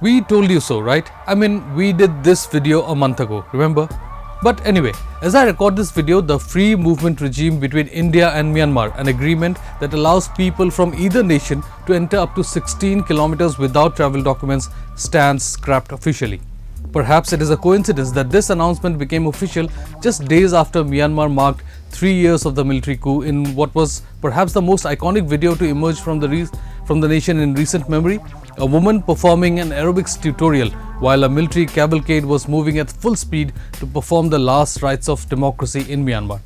We told you so, right? I mean, we did this video a month ago, remember? But anyway, as I record this video, the free movement regime between India and Myanmar, an agreement that allows people from either nation to enter up to 16 kilometers without travel documents, stands scrapped officially. Perhaps it is a coincidence that this announcement became official just days after Myanmar marked 3 years of the military coup in what was perhaps the most iconic video to emerge from the nation in recent memory, a woman performing an aerobics tutorial while a military cavalcade was moving at full speed to perform the last rites of democracy in Myanmar.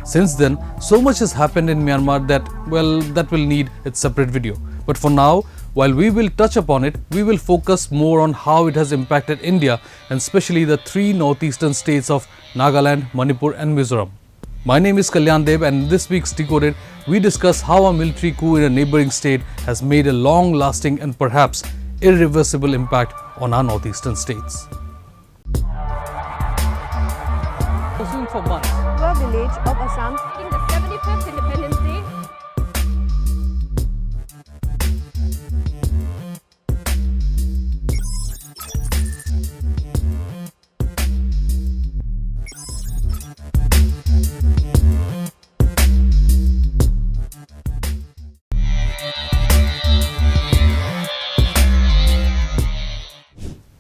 Since then, so much has happened in Myanmar that will need its separate video. But for now, while we will touch upon it, we will focus more on how it has impacted India and especially the three northeastern states of Nagaland, Manipur and Mizoram. My name is Kalyan Deb, and in this week's Decoded, we discuss how a military coup in a neighbouring state has made a long-lasting and perhaps irreversible impact on our northeastern states. For months. Village of Assam in the 75th Independence Day.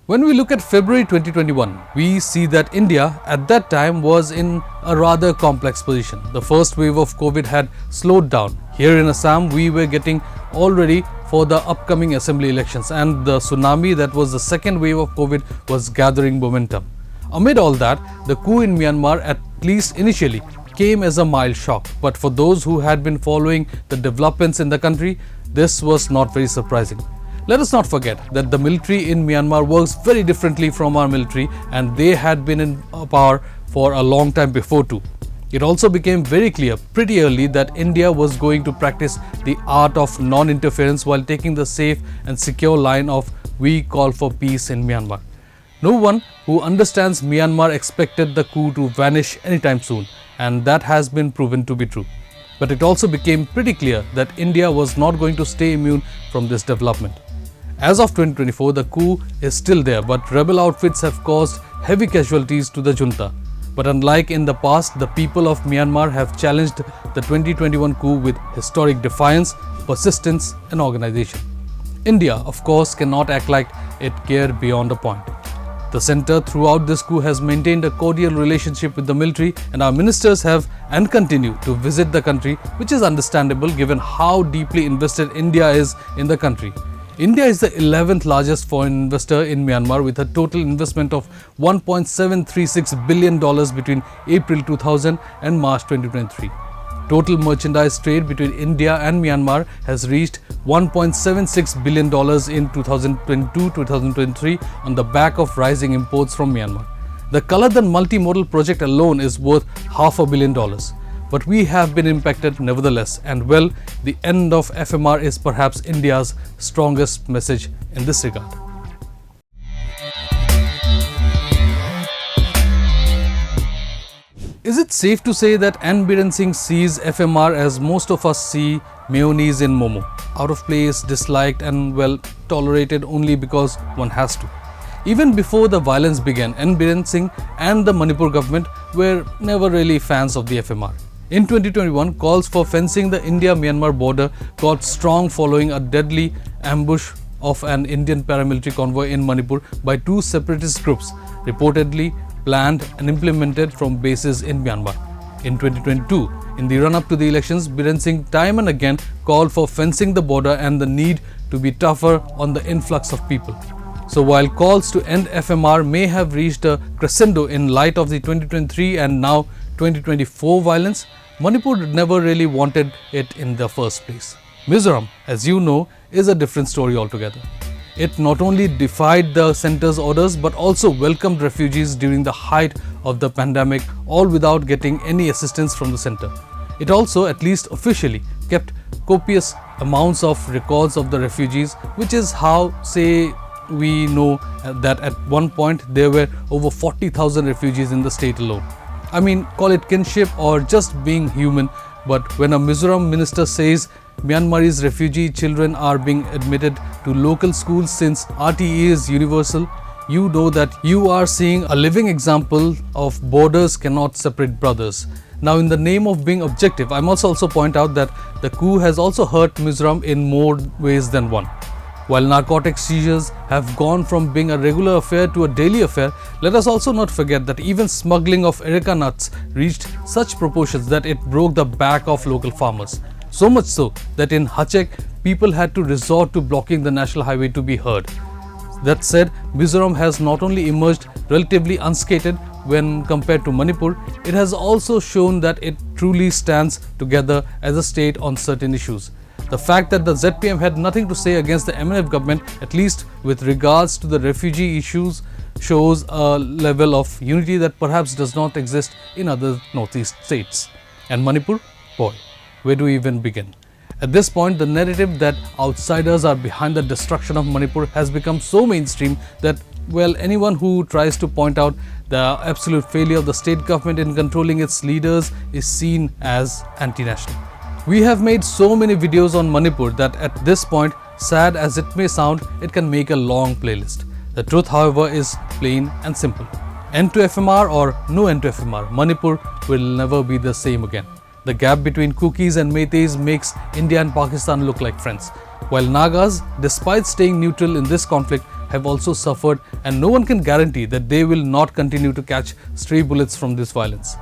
When we look at February 2021, we see that India at that time was in a rather complex position. The first wave of COVID had slowed down. Here in Assam, we were getting all ready for the upcoming assembly elections, and the tsunami that was the second wave of COVID was gathering momentum. Amid all that, the coup in Myanmar, at least initially, came as a mild shock. But for those who had been following the developments in the country, this was not very surprising. Let us not forget that the military in Myanmar works very differently from our military, and they had been in power for a long time before too. It also became very clear pretty early that India was going to practice the art of non-interference while taking the safe and secure line of "we call for peace in Myanmar." No one who understands Myanmar expected the coup to vanish anytime soon, and that has been proven to be true. But it also became pretty clear that India was not going to stay immune from this development. As of 2024, the coup is still there, but rebel outfits have caused heavy casualties to the junta. But unlike in the past, the people of Myanmar have challenged the 2021 coup with historic defiance, persistence and organization. India, of course, cannot act like it cared beyond a point. The centre throughout this coup has maintained a cordial relationship with the military, and our ministers have and continue to visit the country, which is understandable given how deeply invested India is in the country. India is the 11th largest foreign investor in Myanmar with a total investment of $1.736 billion between April 2000 and March 2023. Total merchandise trade between India and Myanmar has reached $1.76 billion in 2022-2023 on the back of rising imports from Myanmar. The Kaladan multimodal project alone is worth $500 million. But we have been impacted nevertheless, and well, the end of FMR is perhaps India's strongest message in this regard. Is it safe to say that N. Biren Singh sees FMR as most of us see mayonnaise in Momo? Out of place, disliked and well, tolerated only because one has to. Even before the violence began, N. Biren Singh and the Manipur government were never really fans of the FMR. In 2021, calls for fencing the India-Myanmar border got strong following a deadly ambush of an Indian paramilitary convoy in Manipur by two separatist groups, reportedly planned and implemented from bases in Myanmar. In 2022, in the run-up to the elections, Biren Singh time and again called for fencing the border and the need to be tougher on the influx of people. So while calls to end FMR may have reached a crescendo in light of the 2023 and now 2024 violence, Manipur never really wanted it in the first place. Mizoram, as you know, is a different story altogether. It not only defied the centre's orders but also welcomed refugees during the height of the pandemic, all without getting any assistance from the centre. It also, at least officially, kept copious amounts of records of the refugees, which is how, say, we know that at one point there were over 40,000 refugees in the state alone. I mean, call it kinship or just being human, but when a Mizoram minister says Myanmarese refugee children are being admitted to local schools since RTE is universal, you know that you are seeing a living example of borders cannot separate brothers. Now, in the name of being objective, I must also point out that the coup has also hurt Mizoram in more ways than one. While narcotic seizures have gone from being a regular affair to a daily affair, let us also not forget that even smuggling of erica nuts reached such proportions that it broke the back of local farmers. So much so that in Hachek, people had to resort to blocking the national highway to be heard. That said, Mizoram has not only emerged relatively unscathed when compared to Manipur, it has also shown that it truly stands together as a state on certain issues. The fact that the ZPM had nothing to say against the MNF government, at least with regards to the refugee issues, shows a level of unity that perhaps does not exist in other northeast states. And Manipur? Boy, where do we even begin? At this point, the narrative that outsiders are behind the destruction of Manipur has become so mainstream that, well, anyone who tries to point out the absolute failure of the state government in controlling its leaders is seen as anti-national. We have made so many videos on Manipur that at this point, sad as it may sound, it can make a long playlist. The truth, however, is plain and simple. End to FMR or no end to FMR, Manipur will never be the same again. The gap between Kukis and Meiteis makes India and Pakistan look like friends, while Nagas, despite staying neutral in this conflict, have also suffered, and no one can guarantee that they will not continue to catch stray bullets from this violence.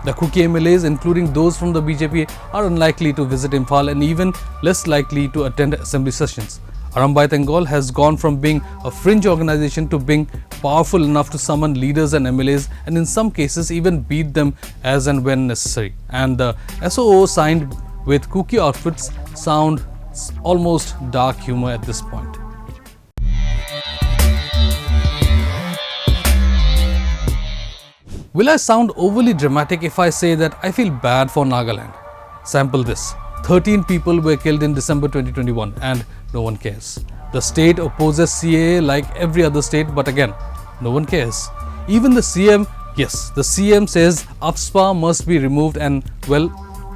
The Kuki MLAs, including those from the BJP, are unlikely to visit Imphal and even less likely to attend assembly sessions. Arambai Bengal has gone from being a fringe organization to being powerful enough to summon leaders and MLAs and in some cases even beat them as and when necessary. And the SOO signed with Kuki outfits sound almost dark humor at this point. Will I sound overly dramatic if I say that I feel bad for Nagaland? Sample this. 13 people were killed in December 2021 and no one cares. The state opposes CAA like every other state, but again, no one cares. Even the CM, yes, the CM says AFSPA must be removed and, well,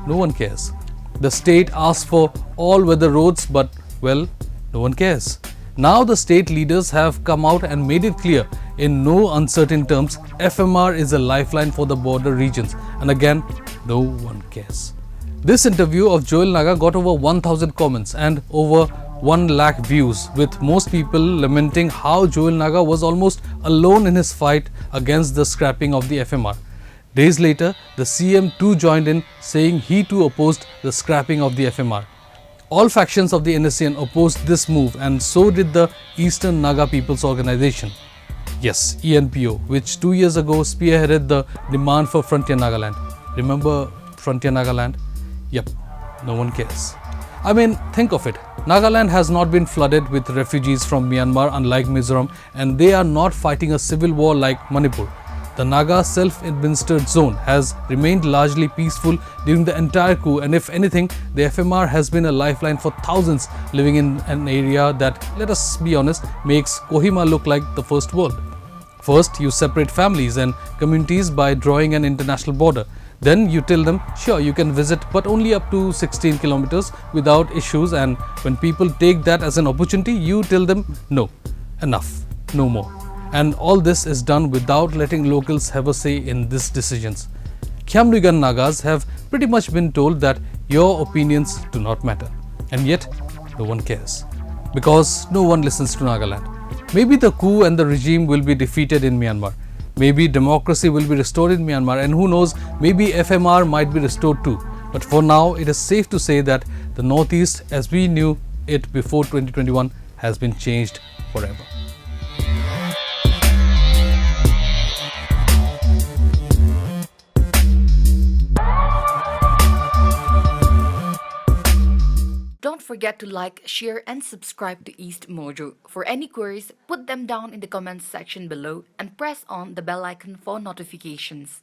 no one cares. The state asks for all-weather roads, but, well, no one cares. Now the state leaders have come out and made it clear in no uncertain terms, FMR is a lifeline for the border regions, and again, no one cares. This interview of Joel Naga got over 1,000 comments and over 1 lakh views, with most people lamenting how Joel Naga was almost alone in his fight against the scrapping of the FMR. Days later, the CM too joined in, saying he too opposed the scrapping of the FMR. All factions of the NSCN opposed this move, and so did the Eastern Naga People's Organization. Yes, ENPO, which 2 years ago spearheaded the demand for Frontier Nagaland. Remember Frontier Nagaland? Yep, no one cares. I mean, think of it. Nagaland has not been flooded with refugees from Myanmar, unlike Mizoram, and they are not fighting a civil war like Manipur. The Naga self-administered zone has remained largely peaceful during the entire coup, and if anything, the FMR has been a lifeline for thousands living in an area that, let us be honest, makes Kohima look like the first world. First, you separate families and communities by drawing an international border. Then you tell them, sure, you can visit, but only up to 16 kilometers without issues, and when people take that as an opportunity, you tell them, no, enough, no more. And all this is done without letting locals have a say in these decisions. Khyamnuigan Nagas have pretty much been told that your opinions do not matter. And yet, no one cares. Because no one listens to Nagaland. Maybe the coup and the regime will be defeated in Myanmar. Maybe democracy will be restored in Myanmar, and who knows, maybe FMR might be restored too. But for now, it is safe to say that the Northeast, as we knew it before 2021, has been changed forever. Don't forget to like, share, and subscribe to EastMojo. For any queries, put them down in the comments section below and press on the bell icon for notifications.